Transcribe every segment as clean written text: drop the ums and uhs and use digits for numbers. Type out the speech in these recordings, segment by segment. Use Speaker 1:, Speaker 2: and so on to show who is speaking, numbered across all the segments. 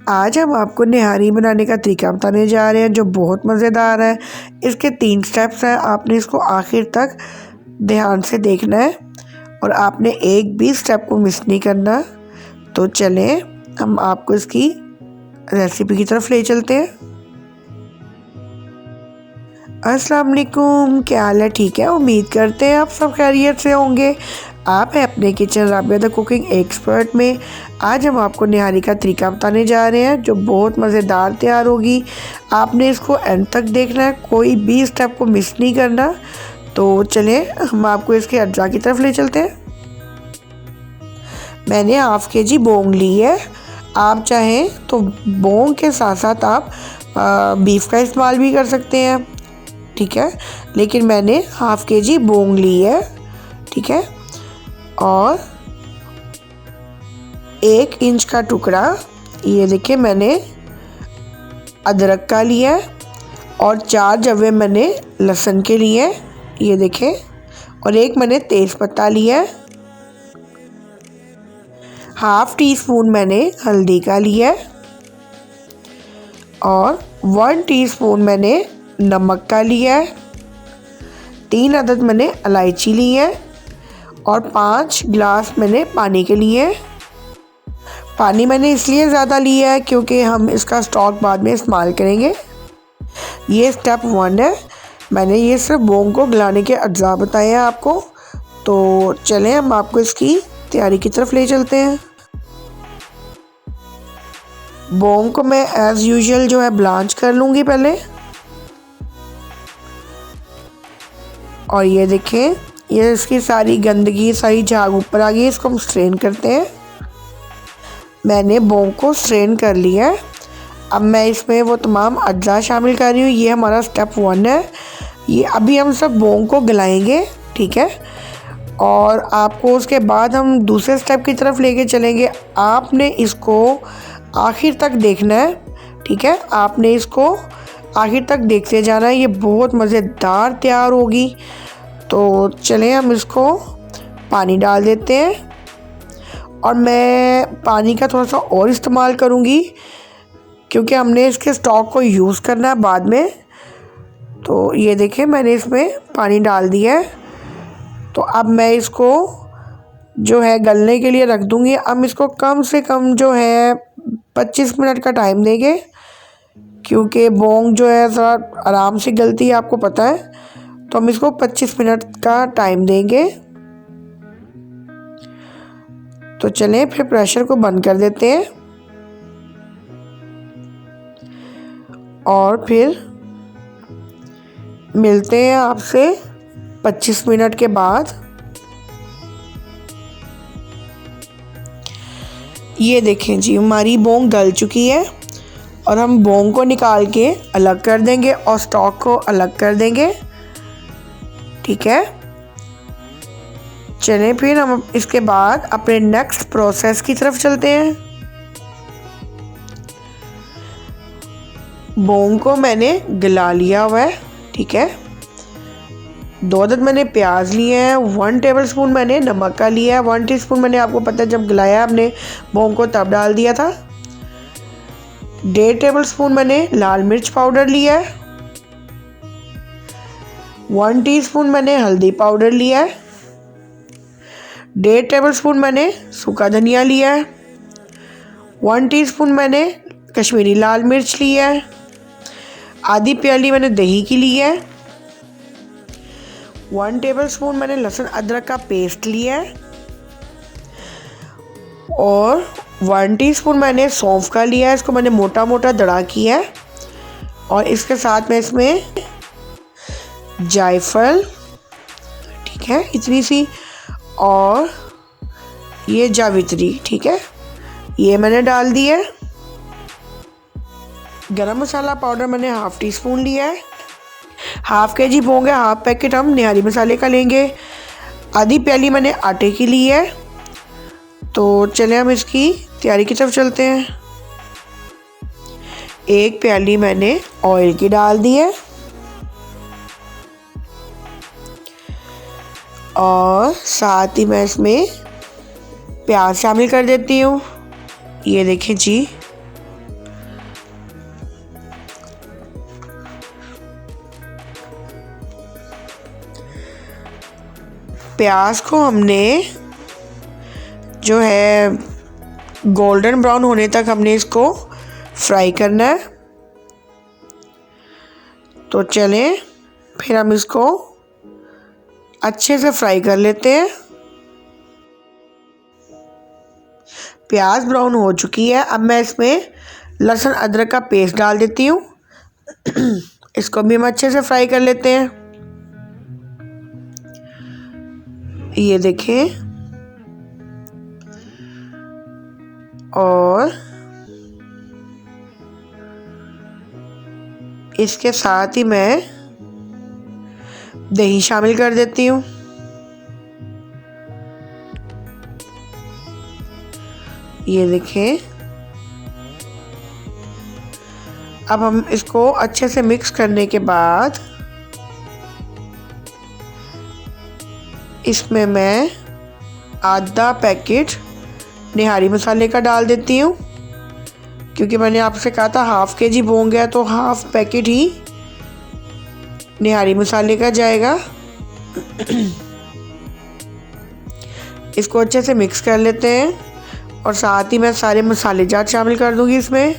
Speaker 1: आज हम आपको निहारी बनाने का तरीका बताने जा रहे हैं जो बहुत मज़ेदार है। इसके 3 स्टेप्स हैं, आपने इसको आखिर तक ध्यान से देखना है और आपने एक भी स्टेप को मिस नहीं करना। तो चलें हम आपको इसकी रेसिपी की तरफ ले चलते हैं। अस्सलाम वालेकुम, क्या हाल है? ठीक है, उम्मीद करते हैं आप सब खैरियत से होंगे। आप हैं अपने kitchen Rabia the cooking expert में। आज हम आपको निहारी का तरीका बताने जा रहे हैं जो बहुत मज़ेदार तैयार होगी। आपने इसको एंड तक देखना है, कोई भी स्टेप को मिस नहीं करना। तो चलें हम आपको इसके अज्जा की तरफ ले चलते हैं। मैंने हाफ़ केजी बोंग ली है। आप चाहें तो बोंग के साथ साथ आप बीफ का इस्तेमाल भी कर सकते हैं, ठीक है, लेकिन मैंने हाफ़ केजी बोंग ली है, ठीक है। और 1 इंच का टुकड़ा, ये देखिए मैंने अदरक का लिया है, और 4 जवे मैंने लहसुन के लिए, ये देखें, और 1 मैंने तेज़ पत्ता लिया है। हाफ़ टी स्पून मैंने हल्दी का लिया है, और 1 टीस्पून मैंने नमक का लिया है। 3 अदद मैंने इलायची ली है, और 5 गिलास मैंने पानी के लिए। पानी मैंने इसलिए ज़्यादा लिया है क्योंकि हम इसका स्टॉक बाद में इस्तेमाल करेंगे। ये स्टेप 1 है। मैंने ये सिर्फ बोंग को गलाने के अज्जा बताए हैं आपको। तो चलें हम आपको इसकी तैयारी की तरफ ले चलते हैं। बोंग को मैं एज़ यूजुअल जो है ब्लांच कर लूँगी पहले। और ये देखें, ये इसकी सारी गंदगी, सारी झाग ऊपर आ गई। इसको हम स्ट्रेन करते हैं। मैंने बोंग को स्ट्रेन कर लिया है। अब मैं इसमें वो तमाम अज्जा शामिल कर रही हूँ। ये हमारा स्टेप 1 है। ये अभी हम सब बोंग को गलाएंगे, ठीक है, और आपको उसके बाद हम दूसरे स्टेप की तरफ लेके चलेंगे। आपने इसको आखिर तक देखना है, ठीक है, आपने इसको आखिर तक देखते जाना है। ये बहुत मज़ेदार तैयार होगी। तो चलें हम इसको पानी डाल देते हैं, और मैं पानी का थोड़ा सा और इस्तेमाल करूँगी क्योंकि हमने इसके स्टॉक को यूज़ करना है बाद में। तो ये देखें मैंने इसमें पानी डाल दिया है। तो अब मैं इसको जो है गलने के लिए रख दूँगी। अब इसको कम से कम जो है 25 मिनट का टाइम देंगे क्योंकि बोंग जो है ज़रा आराम से गलती है, आपको पता है। तो हम इसको 25 मिनट का टाइम देंगे। तो चलें फिर प्रेशर को बंद कर देते हैं, और फिर मिलते हैं आपसे 25 मिनट के बाद। ये देखें जी, हमारी बोंग गल चुकी है, और हम बोंग को निकाल के अलग कर देंगे और स्टॉक को अलग कर देंगे, ठीक है। चलें फिर हम इसके बाद अपने नेक्स्ट प्रोसेस की तरफ चलते हैं। बोंग को मैंने गला लिया हुआ है, ठीक है। 2 अदद मैंने प्याज लिए हैं। 1 टेबलस्पून मैंने नमक का लिया है। 1 टीस्पून मैंने, आपको पता है जब गलाया हमने बोंग को तब डाल दिया था। 1.5 टेबलस्पून मैंने लाल मिर्च पाउडर लिया है। 1 टीस्पून मैंने हल्दी पाउडर लिया है। 1.5 टेबलस्पून मैंने सूखा धनिया लिया है। 1 टीस्पून मैंने कश्मीरी लाल मिर्च लिया है। आधी प्याली मैंने दही की ली है। 1 टेबलस्पून मैंने लहसुन अदरक का पेस्ट लिया है, और 1 टीस्पून मैंने सौंफ का लिया है। इसको मैंने मोटा मोटा दड़ा किया है, और इसके साथ में इसमें जायफल, ठीक है, इतनी सी, और ये जावित्री, ठीक है, ये मैंने डाल दिया है। गरम मसाला पाउडर मैंने हाफ़ टी स्पून लिया है। हाफ़ केजी बोंग है, हाफ़ पैकेट हम निहारी मसाले का लेंगे। आधी प्याली मैंने आटे की ली है। तो चलें हम इसकी तैयारी की तरफ चलते हैं। 1 प्याली मैंने ऑयल की डाल दी है, और साथ ही मैं इसमें प्याज शामिल कर देती हूँ। ये देखें जी, प्याज को हमने जो है गोल्डन ब्राउन होने तक हमने इसको फ्राई करना है। तो चलें फिर हम इसको अच्छे से फ्राई कर लेते हैं। प्याज ब्राउन हो चुकी है। अब मैं इसमें लहसुन अदरक का पेस्ट डाल देती हूँ। इसको भी हम अच्छे से फ्राई कर लेते हैं। ये देखें, और इसके साथ ही मैं दही शामिल कर देती हूँ। ये देखें, अब हम इसको अच्छे से मिक्स करने के बाद इसमें मैं आधा पैकेट निहारी मसाले का डाल देती हूँ, क्योंकि मैंने आपसे कहा था हाफ के जी बोंग है तो हाफ पैकेट ही निहारी मसाले का जाएगा। इसको अच्छे से मिक्स कर लेते हैं और साथ ही मैं सारे मसाले जात शामिल कर दूंगी इसमें।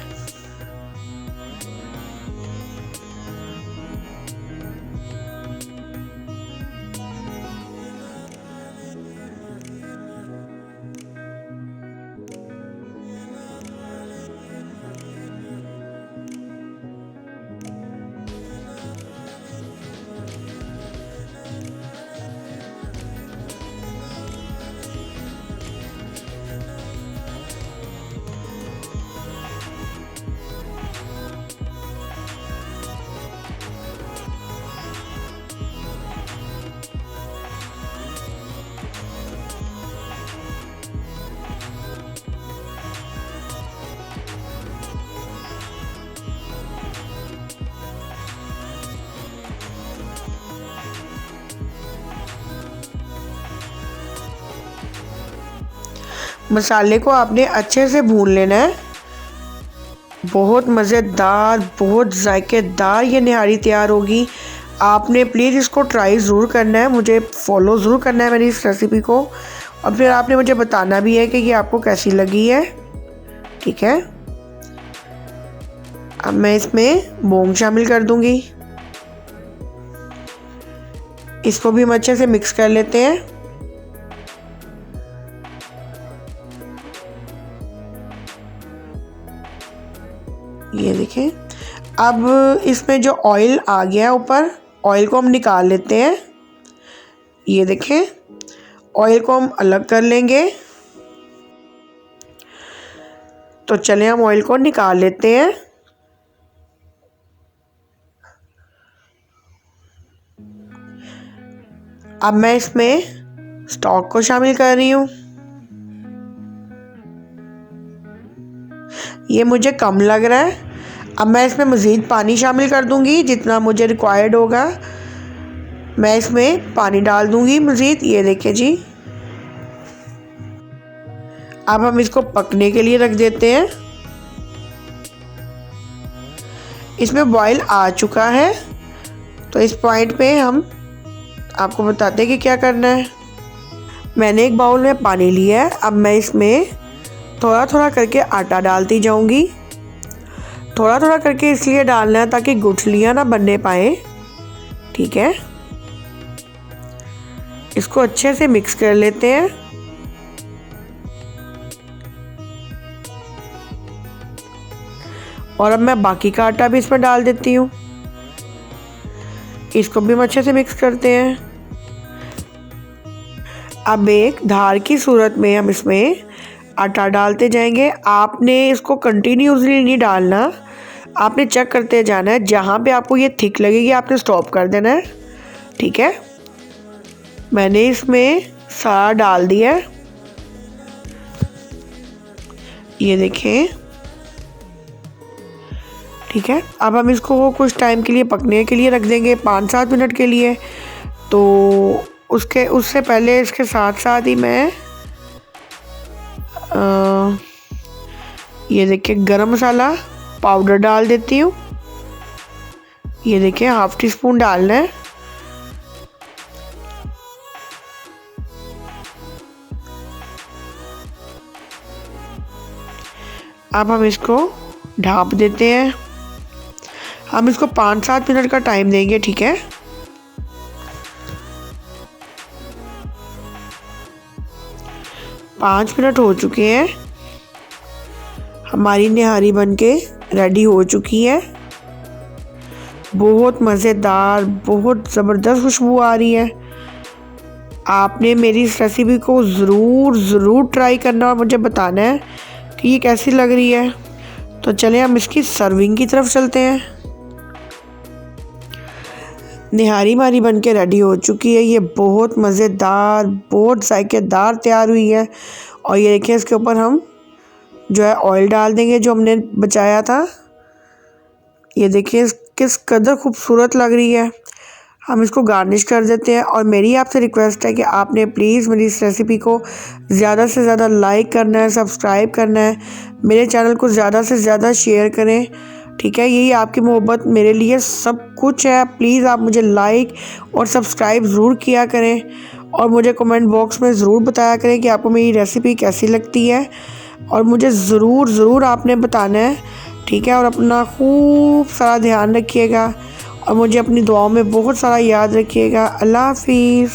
Speaker 1: मसाले को आपने अच्छे से भून लेना है। बहुत मज़ेदार, बहुत जायकेदार ये निहारी तैयार होगी। आपने प्लीज़ इसको ट्राई ज़रूर करना है, मुझे फॉलो ज़रूर करना है मेरी इस रेसिपी को, और फिर आपने मुझे बताना भी है कि ये आपको कैसी लगी है। ठीक है, अब मैं इसमें मूंग शामिल कर दूंगी। इसको भी हम अच्छे से मिक्स कर लेते हैं। ये देखें, अब इसमें जो ऑयल आ गया ऊपर, ऑयल को हम निकाल लेते हैं। ये देखें, ऑयल को हम अलग कर लेंगे। तो चलें हम ऑयल को निकाल लेते हैं। अब मैं इसमें स्टॉक को शामिल कर रही हूँ। ये मुझे कम लग रहा है, अब मैं इसमें मज़ीद पानी शामिल कर दूंगी जितना मुझे रिक्वायर्ड होगा। मैं इसमें पानी डाल दूंगी मज़ीद। ये देखिए जी, अब हम इसको पकने के लिए रख देते हैं। इसमें बॉईल आ चुका है, तो इस पॉइंट पे हम आपको बताते हैं कि क्या करना है। मैंने एक बाउल में पानी लिया है। अब मैं इसमें थोड़ा थोड़ा करके आटा डालती जाऊंगी। थोड़ा थोड़ा करके इसलिए डालना है ताकि गुठलियाँ ना बनने पाए। ठीक है, इसको अच्छे से मिक्स कर लेते हैं। और अब मैं बाकी का आटा भी इसमें डाल देती हूँ। इसको भी हम अच्छे से मिक्स करते हैं। अब एक धार की सूरत में हम इसमें आटा डालते जाएंगे। आपने इसको कंटिन्यूसली नहीं डालना, आपने चेक करते जाना है। जहाँ पे आपको ये थिक लगेगी आपने स्टॉप कर देना है। ठीक है, मैंने इसमें सारा डाल दिया है। ये देखें, ठीक है। अब हम इसको कुछ टाइम के लिए पकने के लिए रख देंगे, 5-7 मिनट के लिए। तो उससे पहले इसके साथ साथ ही मैं ये देखिए गरम मसाला पाउडर डाल देती हूँ। ये देखिए 1/2 टीस्पून डालना है। अब हम इसको ढाँप देते हैं। हम इसको 5-7 मिनट का टाइम देंगे, ठीक है। पाँच मिनट हो चुके हैं। हमारी निहारी बनके रेडी हो चुकी है। बहुत मज़ेदार, बहुत ज़बरदस्त खुशबू आ रही है। आपने मेरी इस रेसिपी को ज़रूर ट्राई करना और मुझे बताना है कि ये कैसी लग रही है। तो चलें हम इसकी सर्विंग की तरफ चलते हैं। निहारी हमारी बनके रेडी हो चुकी है। ये बहुत मज़ेदार, बहुत जायकेदार तैयार हुई है। और ये देखिए, इसके ऊपर हम जो है ऑयल डाल देंगे जो हमने बचाया था। ये देखिए किस कदर खूबसूरत लग रही है। हम इसको गार्निश कर देते हैं। और मेरी आपसे रिक्वेस्ट है कि आपने प्लीज़ मेरी इस रेसिपी को ज़्यादा से ज़्यादा लाइक करना है, सब्सक्राइब करना है, मेरे चैनल को ज़्यादा से ज़्यादा शेयर करें, ठीक है। यही आपकी मोहब्बत मेरे लिए सब कुछ है। प्लीज़ आप मुझे लाइक और सब्सक्राइब ज़रूर किया करें और मुझे कमेंट बॉक्स में ज़रूर बताया करें कि आपको मेरी रेसिपी कैसी लगती है। और मुझे ज़रूर आपने बताना है, ठीक है। और अपना खूब सारा ध्यान रखिएगा और मुझे अपनी दुआओं में बहुत सारा याद रखिएगा। अल्लाह हाफिज़।